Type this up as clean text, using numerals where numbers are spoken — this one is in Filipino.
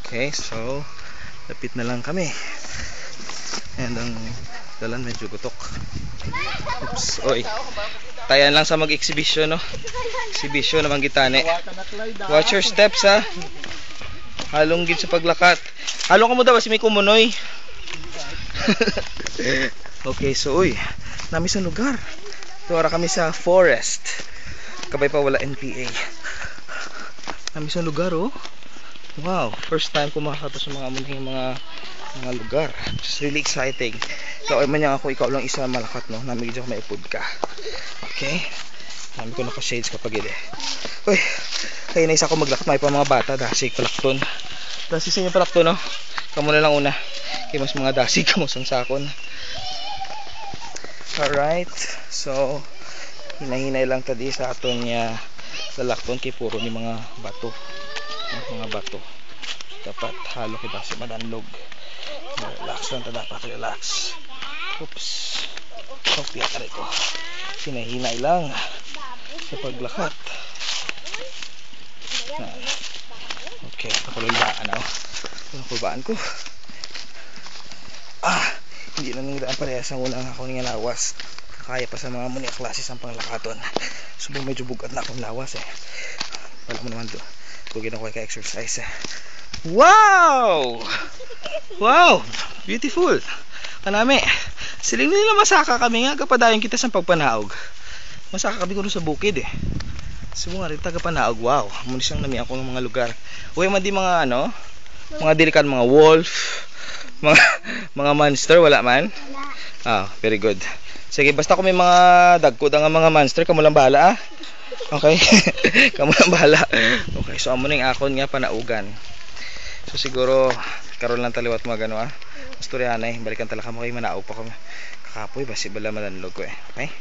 Okay, so lapit na lang kami. And ang dalan medyo gutok. Oops, oy. Tayan lang sa mag-exhibition, no? Exhibition naman gitane. Watch your steps, ha? Halong gid sa paglakat. Halong ka mo daw kasi may kumunoy. Okay, so uy, nami sa lugar. Tuwara kami sa forest. Kabay pa wala NPA. Nami sa lugar, oh. Wow, first time ko makakata sa mga muning mga lugar. Just really exciting. So, ay man yan ako, ikaw lang isa malakat, no? Nami gid ako may upod ka. Okay? Nami ko naka-shades kapag ide. Uy, kaya na isa ko maglakat. May pa mga bata, dasig palakton. Dasig sa inyo palakton, no? Kamu na lang una. Kaya mas mga dasig ka mo sang sakon. Alright, so hinahinay lang tadi sa aton niya lalakton kay puro ni mga bato. Mga bato. Dapat halo kay base madanlog. Relax lang ta, dapat relax. Oops. Kopya ka rin ko. Hinahinay lang sa paglakat. Okay, nakulubaan ako. Nakulubaan ko. Hindi na nangidaan parehas ang unang ako nga lawas. Kaya pa sa mga muni klases ang panglakaton. Subong medyo bugat na akong lawas eh. Wala mo naman to. Kugin ako kay exercise eh. Wow! Wow! Beautiful! Kanami, siling nila masaka kami nga kapadayon kita sa pagpanaog. Masaka kami kuno sa bukid eh. Subong nga rin tagapanaog. Wow! Muna siyang nami ako ng mga lugar. Uy, man di mga ano? Mga delikan, mga wolf. Mga monster, wala man? Very good. Sige, basta kung may mga dagkod ang mga monster, kamo lang bahala, ah. Okay? Kamo lang bahala. Okay, so amo ning akon nga panaugan. So siguro karon lang taliwat mo gano, ah. Istorya na eh, balikan tala ka mo kay manaog pa ko. Kakapoy basi bala madanlog ko eh. Okay?